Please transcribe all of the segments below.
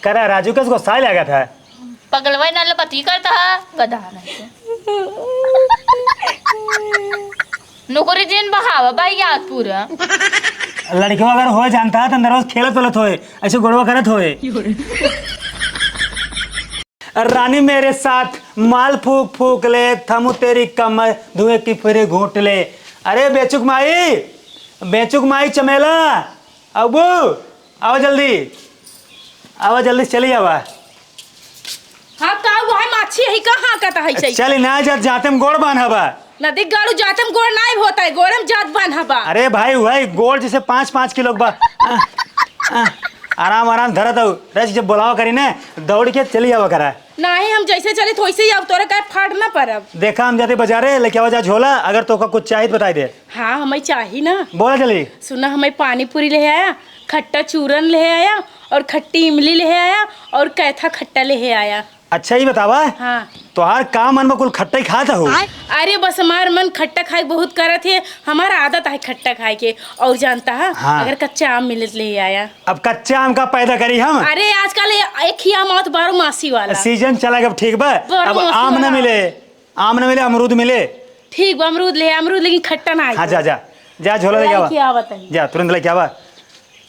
करा राजू का गुस्सा लगा था। पगलवाई नाले पति करता है गधा नहीं नौकरी दिन बहावा भाई याद पूरा लड़कियों अगर हो जानता है तो अंदर रोज खेलत बोलत होए ऐसे गोड़वा करत होए। रानी मेरे साथ माल फूक फूक ले थमू तेरी कमर धुएं की फिरे घूट ले। अरे बेचुक माई चमेला अबू आओ जल्दी चली आवा। हाँ का वो है माछी है कहाँ का है सही चल ना जाते हम गोड़ बांध हवा नदी गाड़ू जाते हम गोड़ नहीं होता है गोड़म जात बांध हवा। अरे भाई वही गोड़ जैसे 5-5 किलो बा आराम धरत हो रस जब बुलाओ करी ना दौड़ के चली आवा करा। नहीं हम जैसे चले वैसे ही अब तोरे का फाड़ ना परब। देखा हम जाते बाजारे लेके आवा जा झोला अगर तो का कुछ चाहिए तो बताई दे। हाँ हमें चाहिए ना। बोला जल्दी। सुना हमें पानी पूरी ले आया खट्टा चूरन ले आया और खट्टी इमली ले आया और कैथा खट्टा ले आया। अच्छा ही बतावा। हाँ तो हर काम मन में कुल खट्टा ही खाता हो। अरे बस हमार मन खट्टा खाए बहुत करत है हमारा आदत है खट्टा खाए के और जानता है। हाँ। अगर कच्चा आम मिले ले आया। अब कच्चा आम का पैदा करी हम। अरे आजकल एक ही आम और 12 मासी वाला सीजन चला गया ठीक बा। अब आम न मिले अमरूद मिले। ठीक बा अमरूद लेकिन खट्टा ना। हाँ जा झोला लेके आवा जा तुरंत लेके आवा।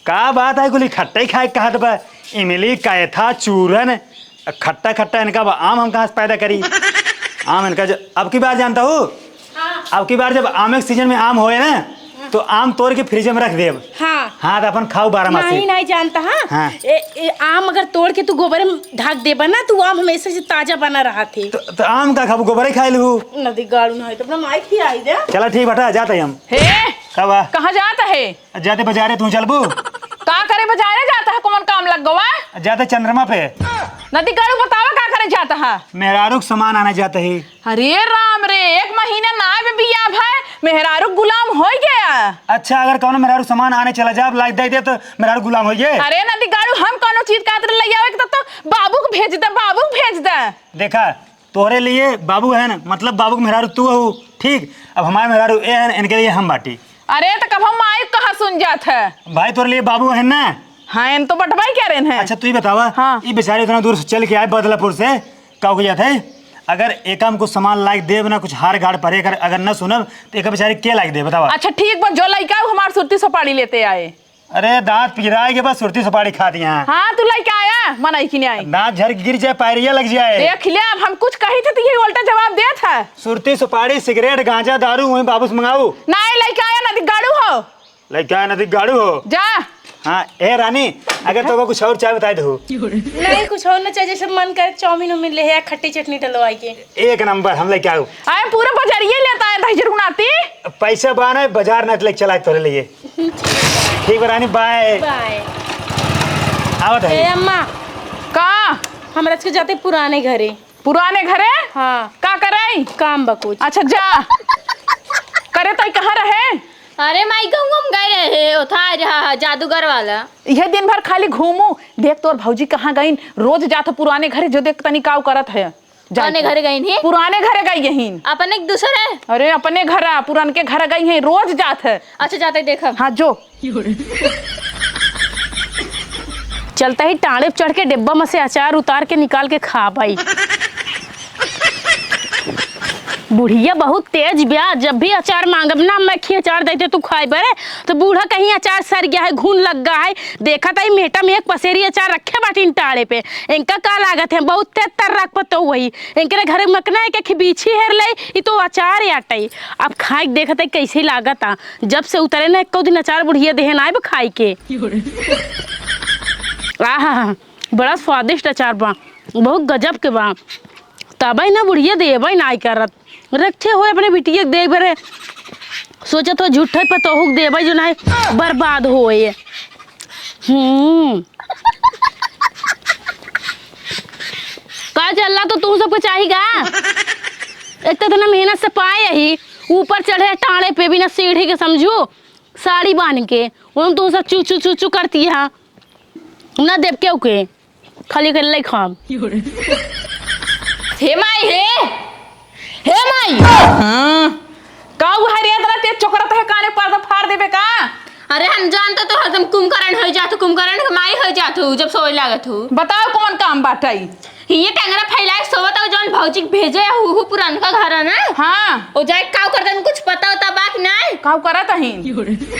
का बात है कुल खट्टा ही खाए कहत बा इमली कैथा चूरन खट्टा इनका आम हम कहाँ से पैदा करी। आम इनका अब की बार जानता हूँ। हाँ। अब की बार जब आम के सीजन में आम होए ना तो आम तोड़ के फ्रिज में रख देब। हाँ तो अपन खाओ 12 मासी। नहीं जानता। हाँ। आम अगर तोड़ के तू गोबर में ढक देबा ना तो आम हमेशा से ताजा बना रहा थे। तो आम का खाबू गोबर ही खाई लू नदी गाड़ू ना है तो अपना माइक ही आई दे। चला ठीक बेटा जाते हम। कहाँ जाता है? जाते बाजारे तू चल बू का करे बाजारे जाता है कौन काम लग गवा? जाते चंद्रमा पे। नदी गाड़ू बतावा का करे जाता है? मेहरारू सामान आना जाता है। अरे राम रे 1 महीना नाय में बिया भाई मेहरारू गुलाम हो गया। अच्छा अगर कौन मेहरारू सामान आने चला जा लाइक दे तो मेहरारू गुलाम हो गए। अरे नदी गाड़ू हम कोनो चीज का ले आवे तो बाबू को भेज दे। देखा तोहरे लिए बाबू है ना मतलब बाबू के मेहरारू तू हो ठीक। अब हमारे मेहरारू ए है इनके लिए हम बाटी। अरे तो कब हम माइक कहाँ सुन जात है भाई तोरे लिए बाबू है ना। हाँ इन तो बटवाई क्या रहे हैं। अच्छा तू ही बतावा। हाँ। ये बेचारे इतना दूर से चल के आए बदलापुर से का जाता है अगर एक कुछ सामान लाइक देव ना कुछ हार गाड़ परे अगर न सुनब तो एक बेचारे के लाइक दे बतावा। अच्छा ठीक बा जो लइका हमार सुरती सपाड़ी लेते आए। अरे दांत पिराए के बाद सुरती सपाड़ी खा दिया। हाँ तू लइका आया मनाई की नहीं आई दांत झर गिर जाए पायरिया लग जाए। देख लिया अब हम कुछ कही थे तो ये उल्टा जवाब दे था। सुरती सुपारी सिगरेट गांजा दारू वही बाबू से मंगाऊ। नहीं लइका आया नदी गाड़ू हो। लइका आया नदी गाड़ू हो जा। हाँ ए रानी अगर तो कुछ और चाय बताए दो। नहीं कुछ और ना चाहिए जैसे मन करे चाउमीन उमीन ले है खट्टी चटनी डलवाई के। एक नंबर हम लेके आओ। आए पूरा बाजार ये लेता है दही गुनाती पैसा बाना बाजार ना लेके चला तोरे लिए। ठीक है रानी बाय बाय। आवत है अम्मा का हमरा के जाते पुराने घरे। हाँ का करे काम बकुछ। अच्छा जा करे तो कहाँ रहे? अरे माई हम गए रहे उठा जादूगर वाला। यह दिन भर खाली घूमू देख तोर भौजी कहाँ गई रोज जाता पुराने घरे जो देख तनी काव करत है। पुराने घरे गई है पुराने घरे गई यहीं अपने दूसरे। अरे अपने घर पुरान के घर गई है रोज जात है। अच्छा जाते देखा। हाँ जो चलता ही टाड़े चढ़ के डिब्बा में से अचार उतार के निकाल के खा पाई। बुढ़िया बहुत तेज ब्या जब भी अचार मांगब ना मैं खी अचार देते तू खाए बरे तो बूढ़ा कहीं अचार सर गया है घून लग गया है। देखा था मेटा में एक पसेरी अचार रखे बाटी टाड़े पे इनका का लागत है बहुत तेज तर रख पतो वही इनके घर मकना है कि बीछी हेर ले ये तो अचार याटई। अब खाए देखा था कैसे लागत आ जब से उतरे ना एक दिन अचार बुढ़िया देहन आए खाई के। आहा बड़ा स्वादिष्ट अचार बा बहुत गजब के बा तब ना बुढ़िया देबई ना करत रखे हो अपने बिटिया दे बरे सोचा तो झूठे पतोहुक देबई जो ना बर्बाद होए। का चलना तो तू सबको चाहिएगा एक तो ना मेहनत से पाए ही ऊपर चढ़े टाणे पे भी ना सीढ़ी के समझो साड़ी बांध के उन तू सब चू चू चू चू करती है ना देव के खाली कर ले खाम। हे माई हे माई का वो हरिया तरह तेज चोकरत है काने पर फाड़ देबे का। अरे हम जानते तो हरदम कुंभकर्ण हो जात, कुंभकर्ण के माई हो जात जब सोए लागत हो। बताओ कौन काम बाटाई? ये टंगरा फैलाए सोवत हो जौन भौजी भेजे हु पुरान का घर है ना। हाँ ओ जाए काव करतन कुछ पता होता बाकी नहीं काव करत हई?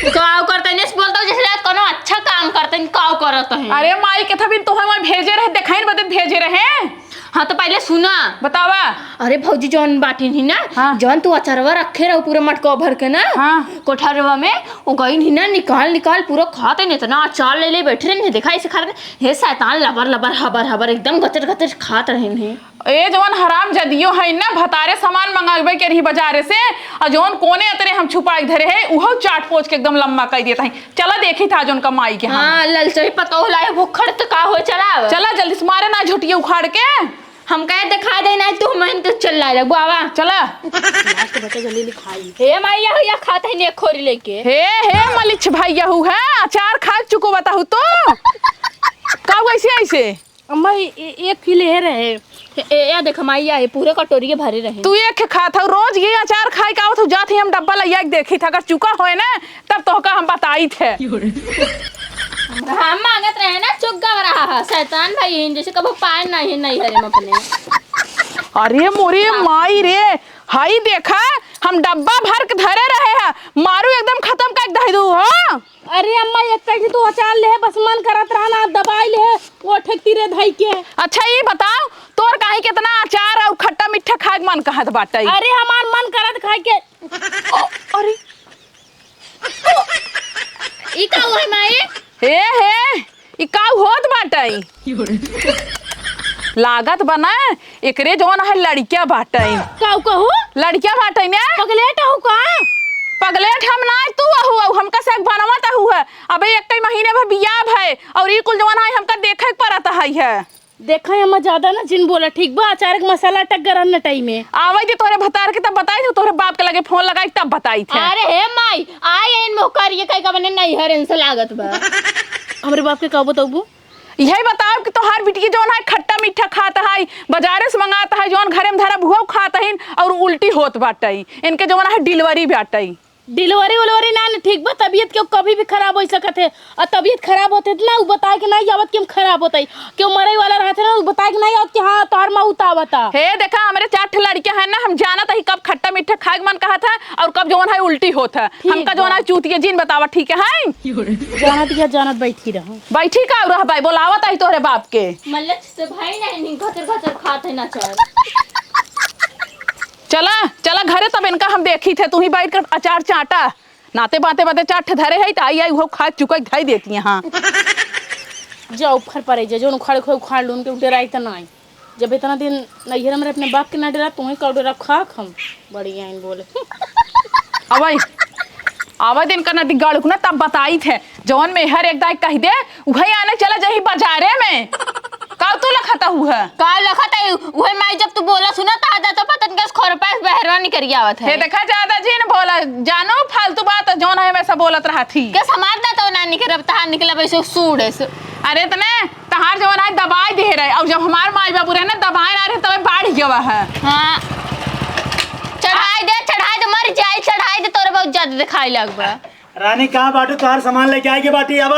काव करतन इस बोलता हूं जैसे कोनो अच्छा काम करतन काव करत है। अरे माई के थबिन तोहे मैं भेजे रहे, देखाइन बदे भेजे रहे। हाँ तो पहले सुना बतावा। अरे भौजी जौन बाटी ही ना, हाँ। जौन तू अचारवा रखे रहो पूरा मटका भर के ना, हाँ। कोठारवा में वो गई ही ना, निकाल पूरा खाते नहीं इतना अचार ले बैठे रहे, देखा इसे खा रहे हे शैतान लबर लबर हबर हबर एकदम गचर गचर खात रहे हैं। ए जवन हराम जदियो है ना, भतारे सामान मंगावे के रही बाजारे से, और जवन कोने अतरे हम छुपाई धरे है उहो चाट पोच के एकदम लम्बा कर देता है। चला देखी था जौन कमाई के। हाँ ललचई पता हो लाए भुखड़ तो का हो चला। चला जल्दी से मारे ना झुटिया उखाड़ के। हम कहे दिखा दे ना तू हम तो चल रहा है बाबा। चला बच्चा जल्दी लिखाई। हे माई या खाते हैं एक खोरी लेके। हे मलिच भाई यहू है अचार खा चुको बताहू तो का वैसे ऐसे अम्मा एक किले रहे या देख माई या पूरे कटोरी के भरे रहे। तू एक खा था रोज ये अचार खाए का आवत जात ही हम डब्बा लइया के देखी था, अगर चुका होए ना तब तो का हम बताई थे। हम मांगत रहे ना चुग्गा रहा शैतान भाई जैसे कबो पाए नहीं हरे हम अपने। अरे मोरे माई रे हाई देखा हम डब्बा भर के धरे रहे हैं, मारू एकदम खत्म कर दे दू। हां अरे अम्मा एक पैकेट तो अचार ले बस मन करत रहना दवाई ले वो ठेकती रे धई के। अच्छा ये बताओ तोर काहे कितना अचार और खट्टा मीठा खाए मन कहत बाटई? अरे हमार मन करत खाए के। अरे ई का होय माई? हे ई का होत बाटई? लागत बना एकरे जवन है लड़किया बाटई। काऊ कहू लड़किया बाटई ने पगलेट हो का? पगलेट हम ना तू आहू हमका से बनवत आहू है। अबे एक महीने में बियाह है और ई कुल जवन है हमका देखे पड़त है। देखा अम्मा ज्यादा ना जिन बोला ठीक बा अचार के मसाला टक गरन न टाइम में आवे दे तोरे भतार के तब बताई तोरे बाप के लगे फोन लगाई तब बताई थे। अरे हे माई आए इन मोकर ये कई का बने नहीं हरन से लागत बा। हमरे बाप के कहबो तबू यही बताओ कि तोहार बिटिया जौन है खट्टा मीठा खाता है, बाजारे से मंगाता है, जौन घरे में धरा भुआ खाता है और उल्टी होत बाटई। इनके जौन है डिलीवरी बाटई। डिलीवरी वलीवरी ना ठीक बा, तबीयत के कभी भी खराब हो सकत है और तबीयत खराब होते ना वो बताए कि नहीं आवत के खराब होता है क्यों मरे वाला रहते ना वो बताए कि नहीं आवत कि हाँ तोहर मौत आवता। हे देखा हमारे 4 लड़कियां हैं ना, हम जानत है कब खट्टा मीठा खाए मन कहा था और कब जौन है उल्टी होता है। हमका जौन है चूतिया जिन बतावा ठीक है। जानत बैठी रहो बैठी का रह भाई बोलावत है तोहरे बाप के। मल्लच से भाई नहीं घचर खाते ना चल। चला चला घरे तब इनका हम देखी थे, तू ही बैठ कर अचार चाटा नाते बाते बाते चाट धरे है आई वो खा चुका धाई देती है। हाँ जाओ उखड़ पड़े जो उखाड़ उखाड़ लून के उठे रही तो नहीं जब इतना दिन नहीं हमारे अपने बाप के ना डरा तुम्हें कौ डरा खा हम बढ़िया बोले। आवा दिन करना दिगाड़ ना तब बताई थे जौन में हर एक दाई कह दे वही आने चला जही बाजारे में का तू लखता हुआ का लखता है वही माई जब तू बोला सुना ता दा तो पतन के खोर पे बहरवा नहीं करिया आवत है। हे देखा ज्यादा जी ने बोला जानो फालतू बात जौन है वैसा बोलत रहा थी के समाज दा तो ना निकल तहार निकला वैसे सूड़े से। अरे तने तहार जौन है दवाई दे रहे और जब हमार माई बाबू रहे ना दवाई ना रहे तब बाढ़ गया है। हां चढ़ाई दे मर जाए चढ़ाई दे तोरे बहुत ज्यादा दिखाई लगबा। रानी कहाँ बाटू तोहार सामान लेके आएगी बाटी अब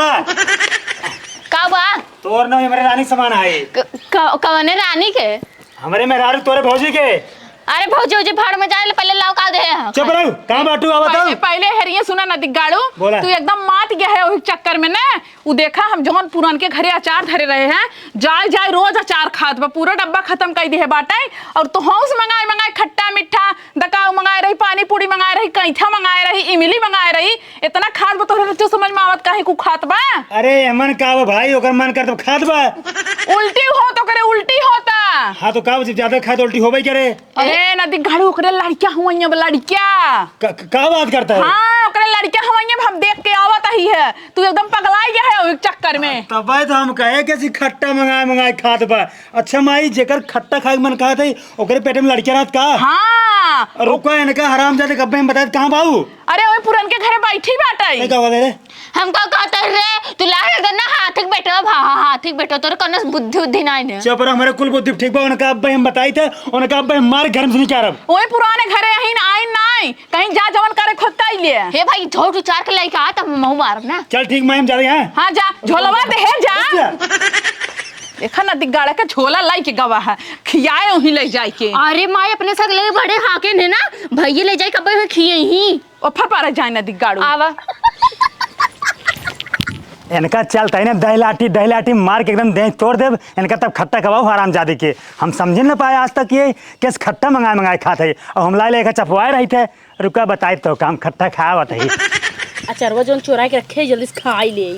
का बा तोर ना हमारे रानी सामान आए कवने रानी के हमारे मेहरारू तोरे भौजी के। अरे भौजी जी भाड़ में जाए पहले लाओ का दे चुप रहो कहाँ बाटू अब बताओ। पहले हरिये सुना ना दिगाड़ू बोला। तू एकदम मात गया है उस चक्कर में ना वो देखा हम जौन पुरान के घरे अचार धरे रहे हैं जाए रोज अचार खात बा पूरा डब्बा खत्म कर दी है बाटाई और तो हौस मंगाए खट्टा मीठा दकाऊ मंगाए रही पानी पूरी मंगाए रही कैथा मंगाए रही इमली मंगाए रही इतना खात बा तोहरे तो समझ में आवत काहे कु खात बा। अरे मन का भाई ओकर मन कर तो खात बा उल्टी हो तो करे उल्टी होता। हाँ तो का ज्यादा खाए तो उल्टी होबे करे। अरे ना दिगाड़ू ओकरे लड़कियां हुआइया लड़कियां का बात करता है। हाँ ओकरे लड़कियां हुआइया हम देख के आवत ही है तू एकदम पगलाई गया है उस चक्कर में। तब तो हम कहे कैसी खट्टा मंगाए खात बा। अच्छा माई जेकर खट्टा खाए मन कहा था ओकरे पेट में लड़कियां रात का। हाँ रुको इनका हराम जाते कब्बे में बताए कहाँ बाबू अरे ओए पुरन के घरे बैठी बाटे क्या बोले रे? हमका कहता रे तू लागे करना हाथ के बैठो हाथ के बैठो तोरे कनस बुद्धि उद्धि नहीं ने चुप रहो, हमारे कुल बुद्धि ठीक बा। उनका अब हम बताई थे, उनका अब मार घर में नहीं क्या रब। ओए पुराने घरे यहीं आई नहीं कहीं जा जवन करे खुद ही ले हे भाई झोट उचार के लाइक आ तब महू मारब ना। चल ठीक, मैं हम जा रहे हैं। हाँ जा झोलवा दे जा देखा ना दिगाड़ा का झोला लाई के गवा है खियाए वहीं ले जाए के। अरे माई अपने साथ लगे बड़े हाके ने ना भैया ले जाए कब खिए ही और फर पारा जाए ना दिगाड़ू आवा इनका चलता है ना दही लाठी मार के एकदम देह तोड़ दे। इनका तब खट्टा खवाओ हराम जादे के। हम समझ न पाए आज तक ये कैसे खट्टा मंगाए खाते है और हम ला लेकर चपवाए रही थे। रुका बताए तो काम खट्टा खाया बताइए। अचरवा जो चुरा के रखे जल्दी से खाई ले।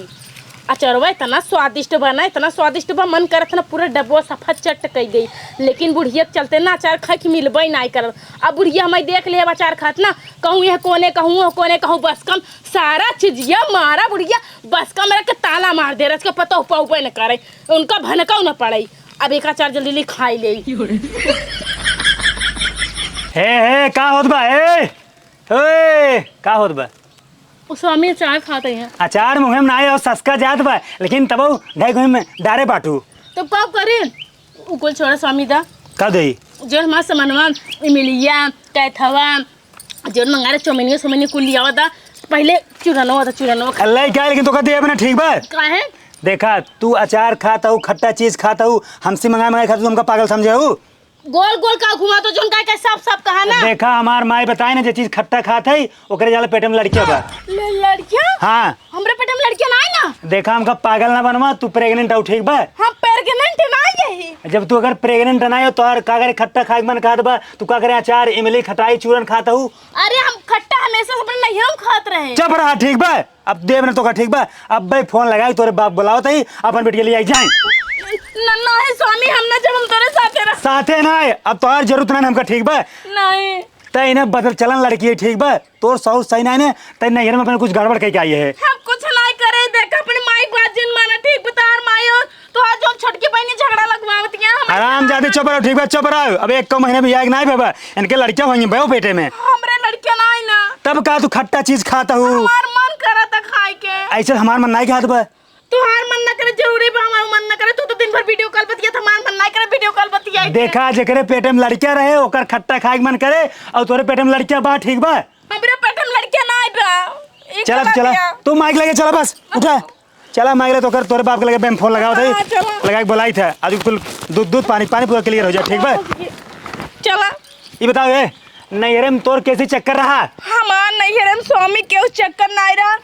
अचरवा इतना स्वादिष्ट बा मन करत ना पूरा डब्बा सफा चट कई गई। लेकिन बुढ़िया के चलते ना अचार खा के मिलबई नहीं कर। अब बुढ़िया हमें देख ले अचार खात ना कहूँ यह कोने कहूँ बस कम सारा चीजिया मारा बुढ़िया बस कम मेरा के ताला मार दे रहा पता उपाय न करे उनका भनकाऊ न पड़े। अब एक अचार जल्दी ले खाई ले। हे का होत बा? ए का होत बा? स्वामी अचार खाते हैं। अचार मुहिम ना आए और सस्का जात बा, लेकिन तब ढाई गुहिम में डारे बाटू तो कब करे उकुल छोड़ा स्वामी दा कब दई जो हमारा सामानवा इमलिया कैथवा जो मंगा रहे चौमनिया कुल लिया था पहले चूरनो अल्लाह क्या, लेकिन तो कहते अपना ठीक बा। काहे देखा तू अचार खाता हूँ, खट्टा चीज खाता हूँ, हमसे मंगाए खाता, तू हमका पागल समझे हो? गोल गोल का घुमा तो जोन का सब कहा ना। देखा हमार माई बताए ना, जो चीज खट्टा खाता है ओकरे जाला पेट में लड़किया बा। लड़किया? हाँ हमरे पेट में लड़किया ना ना। देखा हमका पागल ना बनवा, तू प्रेग्नेंट हो ठीक बा? हम प्रेग्नेंट ना यही। जब तू अगर प्रेग्नेंट ना हो तो और का करे खट्टा खाए मन खात बा, तू का करे अचार इमली खटाई चूरन खाता हूँ। अरे हम खट्टा हमेशा अपने नहीं हम खात रहे। चुप रहा ठीक बा। अब देव ने तो का ठीक बा। अब भाई फोन लगाई तोरे बाप बुलाओ तई अपन बेटी के लिए आई जाए। नहीं स्वामी हम ना जब हम तोरे साथे ना है। अब तो और जरूरत ना हमका ठीक बा नहीं तई ने बदल चलन लड़की है ठीक बा। तोर सौ सही ना है तई नहर में अपने कुछ गड़बड़ कह के आई है। हम कुछ नहीं करे देख अपने माई बात जिन माना ठीक बता माई और तो आज जो छोटकी बहनी झगड़ा लगवावतियां आराम जाते चुप रहो ठीक बा चुप रहो। अब एक को महीने में आएगा नहीं बाबा इनके लड़कियां होंगी बहु पेटे में। हमरे लड़कियां नहीं ना। तब का तू खट्टा चीज खाता हूँ? हमार मन करा था खाए के। ऐसे हमार मन नहीं खात बा। तुहार मन ना करे जरूरी बा हमार मन ना करे तू तो दिन भर वीडियो कॉल बतिया था हमार मन ना करे वीडियो कॉल बतिया। देखा जेकरे पेटे में लड़कियां रहे ओकर खट्टा खाए मन करे और तोरे पेटे में लड़कियां बा ठीक बा। हमरे पेट में लड़कियां ना आई बा। चला तू माइक लेके चला बस उठा चला माइक ले तो कर तोरे बाप के लगे फोन लगाओ थे लगा के बुलाई था आज कुल दूध पानी पूरा क्लियर हो जाए ठीक बा। चला ये बताओ ये नैहरे में तोर कैसे चक्कर रहा? हमार नैहरे में स्वामी के उस चक्कर नहीं रहा।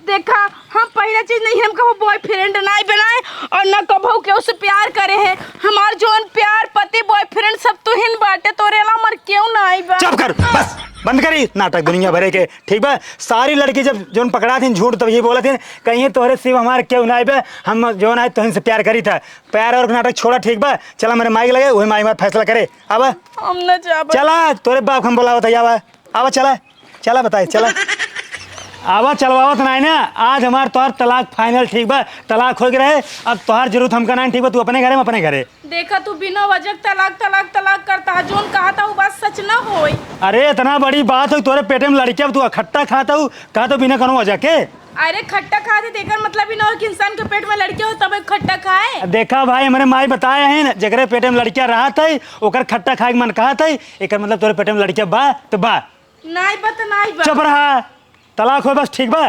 देखा हम पहला चीज नहीं हम कभी बॉयफ्रेंड नहीं बनाए और ना कभू के उससे प्यार करे हैं। हमार जोन प्यार पति बॉयफ्रेंड सब तो हिन बाटे तोरे ला मर क्यों ना आई बा। चुप कर बस बंद करी नाटक दुनिया भरे के ठीक बा। सारी लड़की जब जोन पकड़ा थी झूठ तब ये बोला थे कहीं तोरे सिर्फ हमारे क्यों ना आई बा। हम जोन आए तो से प्यार करी था प्यार और नाटक छोड़ा ठीक बा। चला मेरे माइक लगे वही माइक में फैसला करे। अब हम ना चाहब चला तोरे बाप हम बोला बताइए आवा चला बताए चला आवा चलवावत नहीं ना। आज हमार तोहर तलाक फाइनल ठीक बा। तलाक हो गए अब तोहर जरूरत हमका नहीं ठीक बा। तू अपने घरे में अपने घरे देखा तू बिना वजह तलाक करता जोन कहा था वो बात सच ना होई। अरे इतना बड़ी बात हो तोरे पेटे में लड़कियां तू खट्टा खाता हूँ कहा तो बिना करो वजह के। अरे खट्टा खाते देखकर मतलब ही ना हो कि इंसान के पेट में लड़कियां हो तब खट्टा खाए। देखा भाई हमारे माई बताए हैं ना जगरे पेटे में लड़कियां रहा था ओकर खट्टा खाए मन कहा था एक मतलब तोरे पेटे में लड़कियां बा तो बा नहीं बा चुप रहा तलाक हो बस ठीक बा।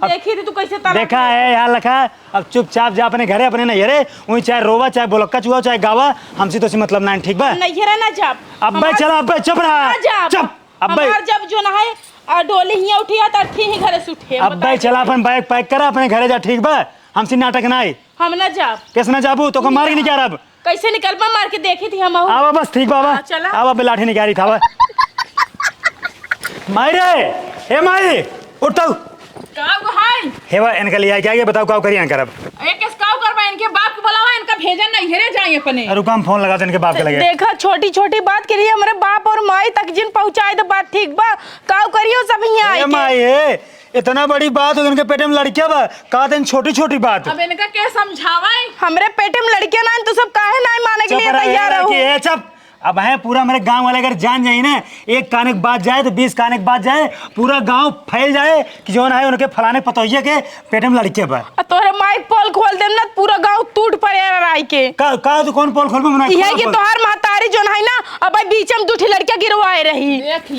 देखी थी तू कैसे तलाक देखा है यार लखा अब चुपचाप जा अपने घरे अपने नैहरे वहीं चाहे रोवा चाहे बोलक्का चुआ चाहे गावा हमसे तो मतलब ना ठीक बा। नैहरे ना जाब अब भाई चला अब चुप रहा चुप अब भाई जब जो ना है डोली ही उठिया तो ठीक ही घरे से उठे। अब भाई चला अपन बैग पैक करा अपने घरे जा ठीक बा। हमसे नाटक ना आई हम ना जाब कैसे ना जाबू तो मार के नहीं क्या अब कैसे निकलबा मार के देखी थी हम आवा बस ठीक बाबा चला आवा लाठी निकाली था माई रे हे माई उठो काव हाय हेवा इनका लिया क्या बताओ काव करिए करब एक किस काव करबा इनके बाप के बुलावा इनका भेजा नहीं हेरे जाए अपने। रुका हम फोन लगा दे इनके बाप के लगे। देखा छोटी छोटी बात के लिए हमारे बाप और माई तक जिन पहुंचाए तो बात ठीक बा काव करियो सब यहाँ ए माई है इतना बड़ी बात हो इनके पेटे में लड़कियां बा कहा था छोटी छोटी बात। अब इनका क्या समझावे हमरे पेटे में लड़कियां ना तो सब काहे ना माने के लिए तैयार हो। चुप अब है पूरा मेरे गांव वाले अगर जान जाए ना, एक काने की बात जाए तो 20 काने की बात जाए, पूरा गांव फैल जाए कि जो है उनके फलाने पतोहिए के पेट में लड़के पर। तोरे माइक पोल खोल देम ना पूरा गांव टूट पड़े राई के। का तू कौन पोल खोल में ये कि तोहार महतारी जोन है ना अब बीच में दूठी लड़कियां गिरवाए रही। देख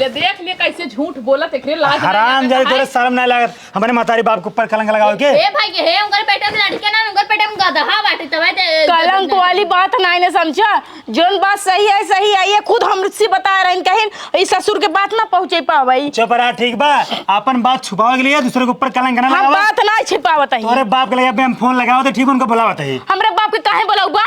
ले कैसे झूठ बोला तेरे लाज हराम जाए तोरे शर्म नहीं लागत हमारे महतारी बाप के ऊपर कलंक लगाओ के। ए भाई हे उनकर पेट में लड़के ना उनकर पेट में गधा बाटे तब कलंक वाली बात नहीं ने समझा। जोन बात सही है ये खुद हमसे बता रहे हैं कहीं इस ससुर के बात ना पहुंचे पावई। चुप रहा ठीक बा, अपन बात छुपावे के लिए दूसरे के ऊपर कलंक ना हम लगाओ। बात ना छिपावत है। तोरे बाप के लगे हम फोन लगाओ तो ठीक उनको बुलावत है। हमरे बाप के काहे बुलाऊ बा?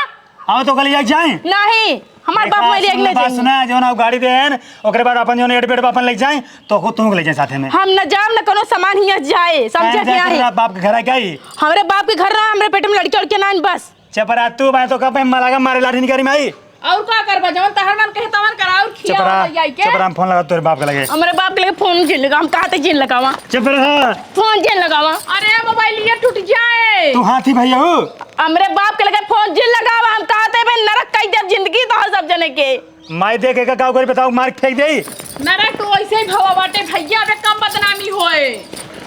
आओ तो कल जाए नहीं हमार बाप मेरी एक ले बात सुना जो ना गाड़ी दे हैं ओकरे बाद अपन जो एडबेट अपन ले जाए तो खुद तुम ले जाए साथे में। हम न जाम न कोनो सामान हिया जाए समझे क्या है। बाप के घर है क्या ही? हमरे बाप के घर ना हमरे पेट में लड़की लड़के ना बस। चपरा तू मैं तो कब मारा मारे लाठी नहीं करी माई। और का करबा जवन तहर मन कहे तवन करा और खिया जाई के। चपरा फोन लगा तोरे बाप के लगे। हमरे बाप के लगे फोन जिन लगा हम कहा तक जिन लगावा। चपरा फोन जिन लगावा। अरे मोबाइल ये टूट जाए। तू हाथी भैया हो। हमरे बाप के लगे फोन जिन लगावा हम कहा थे भाई नरक कई दे जिंदगी तो सब जने के। माई देखे का काऊ करे बताओ मार फेंक दे। नरक तो ऐसे ही भवा बाटे भैया बे कम बदनामी होए।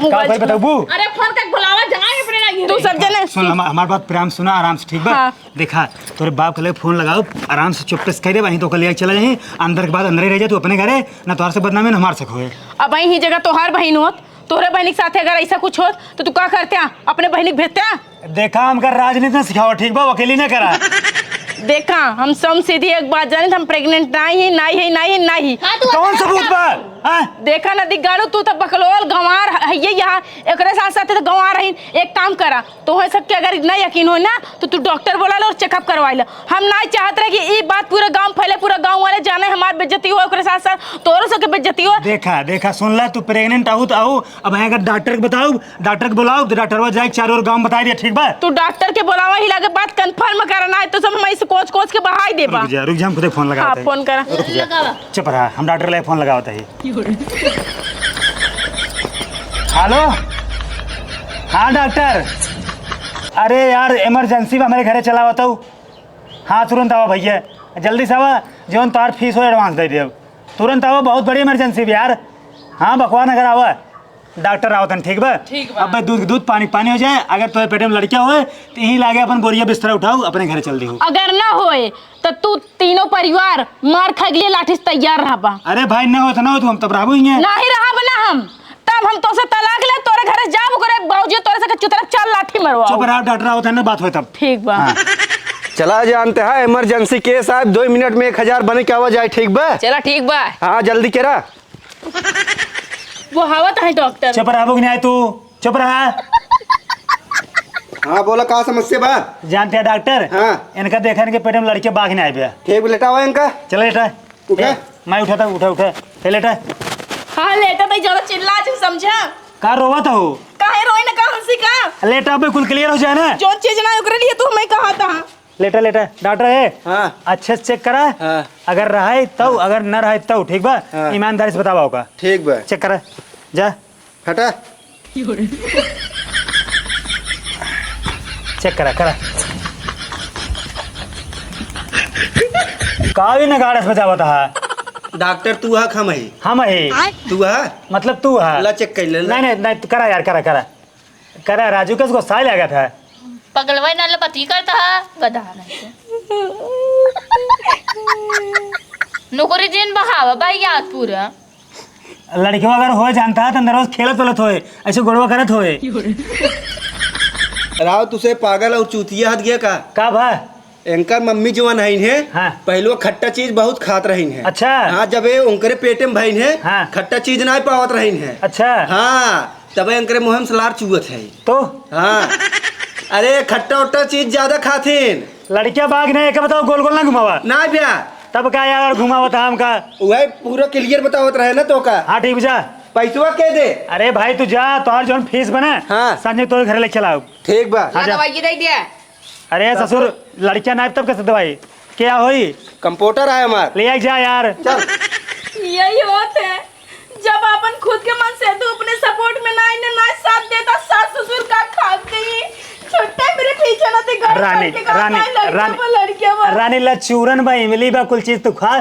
का करे बताओ बू। अरे फोन तक बुलावा जाए अपने ना तू सब जने सुन हमार बात प्रेम सुना आराम से ठीक बा। हाँ। देखा तोरे बाप के लगे फोन लगाओ आराम से चुप से कह दे वहीं तो कल चला जाए अंदर के बाद अंदर ही रह जा तू अपने घरे ना तोहर से बदनामी ना हमार से होए। अब वही जगह तोहार बहन होत तोहरे बहन के साथ अगर ऐसा कुछ होत तो तू का करते अपने बहन के भेजते। देखा हमका राजनीति ना सिखाओ ठीक बा अकेली ना करा। देखा हम सब सीधी एक बात जाने हम प्रेग्नेंट नहीं। कौन सबूत बा? देखा ना दिगाड़ू तू तो बकलोल गंवार है यहाँ एकरे साथ साथ तो गंवार रही। एक काम करा तो हो सकते अगर इतना यकीन हो ना तो तू डॉक्टर बुला लो और चेकअप करवा लो। हम नहीं चाहते रहे कि ये बात पूरे गांव फैले पूरा गांव वाले जाने हमार बेइज्जती हो ओकरे साथ साथ तोरो सबके बेइज्जती हो। देखा सुन ला तू प्रेग्नेंट आऊ तो आओ अब अगर डॉक्टर के बताओ डॉक्टर के बुलाओ तो डॉक्टर जाए चारों ओर गांव बता दिया ठीक बा। तू डॉक्टर के बुलावा ही लगे बात कंफर्म करना है तो सब हम ऐसे कोच के बहाई देबा। रुक जा हम खुद फोन लगा। हाँ फोन करा चुप रहा हम डॉक्टर ले फोन लगावत है। हेलो हाँ डॉक्टर अरे यार इमरजेंसी में हमारे घरे चला हुआ हूँ। हाँ तुरंत आओ भैया जल्दी से आवा जो तार फीस हो एडवांस दे दियो तुरंत आओ बहुत बड़ी इमरजेंसी भी यार। हाँ बकवा नगर आवा डॉक्टर आओ तन ठीक बा। अब भाई दूध पानी हो जाए अगर तो पेट में लड़कियां होए तो यहीं लागे अपन बोरिया बिस्तर उठाओ अपने घर चल दी हो। अगर ना होए तो तू तीनों परिवार मार खा लिए लाठी से तैयार रहा। अरे भाई ना हो तो ना हो हम तब रहबो ही नहीं रहा बना हम तब हम तो से तलाक ले तोरे घरे जाब करे बाबूजी तोरे से चुतरक चल लाठी मरवा। चुप रहा डॉक्टर आओ तन बात होए तब ठीक बा। हाँ। चला जानते हैं इमरजेंसी केस है 2 मिनट में 1000 बने क्या आवाज आए ठीक बा। चला ठीक बा। हाँ जल्दी केरा वो हवा है डॉक्टर। चुप रहा नहीं आए तू चुप रहा। हाँ बोला कहा समस्या बा। जानते हैं डॉक्टर हाँ। इनका देखा इनके पेट में लड़के बाघ नहीं आए भैया। ठीक लेटा हुआ इनका चलो लेटा उठा। मैं उठाता उठा लेटा। हाँ लेटा तो ज्यादा चिल्ला समझा का रोवा था हो काहे रोई ना का हंसी का लेटा पे कुल क्लियर हो जाए ना जो चीज ना ओकरे लिए तू हमें कहा था। लेटा डॉक्टर है हाँ। अच्छे से चेक करा। हाँ। अगर रहा तो अगर न रहा तो ठीक बा। हाँ। ईमानदारी से बतावा होगा ठीक बा चेक करा जा हटा चेक करा का भी नगाड़े से बचावा था। डॉक्टर तू हा हम है तू हा मतलब तू है ला चेक कर ले नहीं करा यार करा राजू का उसको साल आ गया था पगलवाई नाले पति करता है गधा नहीं नौकरी दिन बहावा भाई याद पूरा लड़कियों अगर हो जानता है तो अंदर रोज खेलत वलत होए ऐसे गोड़वा करत होए। राव तुसे पागल और चूतिया हद गया का भा इनकर मम्मी जवान है हाँ। पहले खट्टा चीज बहुत खात रही है। अच्छा हाँ जब उनकरे पेटे में बहन है हाँ। खट्टा चीज नहीं पावत रही है। अच्छा हाँ तब इनकरे मुहम सलार चुगत है तो हाँ। अरे खट्टा उट्टा चीज ज्यादा खातीन लड़कियां बाघ नहीं क्या बताओ गोल गोल ना घुमावा ना भैया तब का यार घुमावा था हमका वही पूरा क्लियर बतावत रहे ना तो का। हाँ ठीक जा पैसवा के दे। अरे भाई तू जा तोहर जो फीस बना हाँ। संजय तो घर ले चलाओ ठीक बा। हाँ जा। दवाई दे दिया अरे ससुर लड़कियां नाइब तब कैसे दवाई क्या हुई कंप्यूटर है हमार ले जा यार चल। यही होत है जब अपन खुद के मन से तो अपने सपोर्ट में ना साथ देता सास ससुर का खाते ही छुट्टे मेरे पीछे ना दिखा रानी रानी रानी ला चूरन बा इमली बा कुल चीज तू खा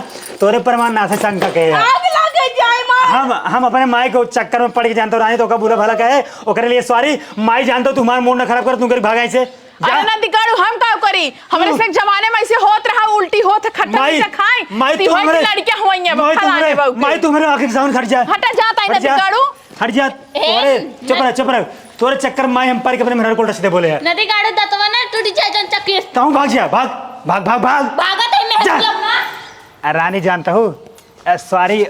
तोरे परमान ना से शंका के आग लगे जाए माँ हम अपने माई को चक्कर में पड़ के जानते हो रानी तो का बुरा भला कहे ओकरे लिए सॉरी माई जानते हो तुम्हारा मूड ना खराब कर तुम कर भागा से अरे ना दिगाड़ू हम का करी हमरे से जमाने में ऐसे होत रहा उल्टी होत खट्टा मीठा खाए माई तुम्हारे लड़कियां होइए फलाने बाबू माई तुम्हारे आखिर साउंड खट जा हटा जाता है ना दिगाड़ू हट जा तोरे चुप रह तोरे चक्कर में माई हम पर के अपने मेहर को उल्टा सीधे बोले है नदी गाड़ो दतवा ना टूटी जाए जन चक्की ताऊ भाग जा भाग भाग भाग भाग भागा तो मैं जा। ना रानी जानता हूँ सॉरी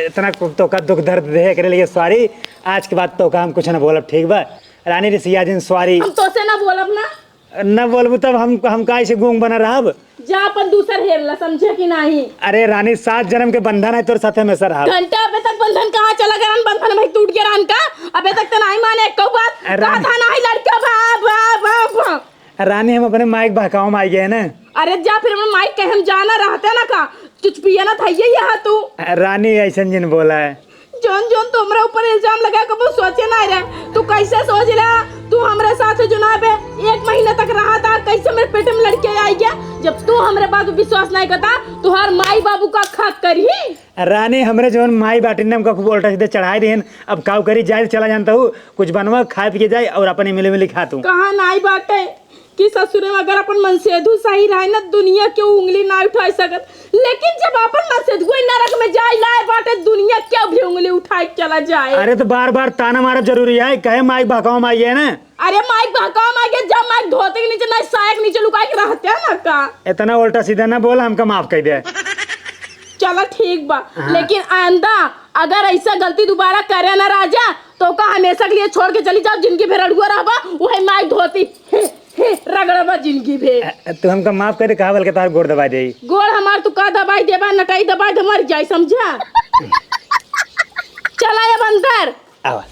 इतना तो का दुख दर्द दे करे लिए सॉरी आज के बाद तो का हम कुछ ना बोलब ठीक बा रानी रे सिया दिन सॉरी हम तो से ना बोलब ना न बोलबू तब हम का ऐसे गूंग बना रहब जा अपन दूसर हेरला समझे कि नहीं। अरे रानी 7 जन्म के बंधन है तोर साथे में सर रहब घंटा अबे तक बंधन कहाँ चला गया बंधन भाई टूट गया रान का अबे तक तो नहीं माने एक बात कहा था नहीं लड़का भा रानी हम अपने माइक बहकाओ में आई गए ना। अरे जा फिर मैं माइक कहे हम जाना रहते ना का कुछ पिया ना था ये यहाँ तू रानी ऐसा जिन बोला है जोन जोन तुमरे ऊपर इल्जाम लगा कबो सोचे ना रहे तू कैसे सोच रहा तू हमरे साथ जुनाब है 1 महीना तक रहा था कैसे मेरे पेट में लड़के आई गया जब तू हमरे बात विश्वास नहीं करता तू हर माई बाबू का खाक करी रानी हमरे जोन माई बाटी ने हमका खूब उल्टा सीधे चढ़ाई रही अब काव करी जाए चला जानता हूँ कुछ बनवा खा पी के जाए और अपने मिले मिले खा तू कहाँ नाई बाटे कि ससुर में अगर अपन मन से सही रहे ना दुनिया के उंगली ना उठा सकत लेकिन जब अपन मन से नरक में जाए लाए बाटे दुनिया क्या भी उंगली उठाए चला जाए। अरे तो बार बार ताना मारब जरूरी है कहे माइक बहकाओ में आई है ना। अरे माइक बहकाओ में आई जब माइक धोते के नीचे ना सायक नीचे लुका के रहते हैं ना का इतना उल्टा सीधा ना बोला हमका माफ कर दे। चलो ठीक बा लेकिन आंदा अगर ऐसा गलती दोबारा करे ना राजा तो का हमेशा के लिए छोड़ के चली जाओ जिनकी फिर अड़ुआ रहबा वही माइक धोती रगड़बा जिनकी भी तू हमका माफ करे कहा बल के तार गोड़ दबा दे गोड़ हमार तू का दबाई देबा नटाई दबाई दे मर जाए समझा चला अब अंदर आवा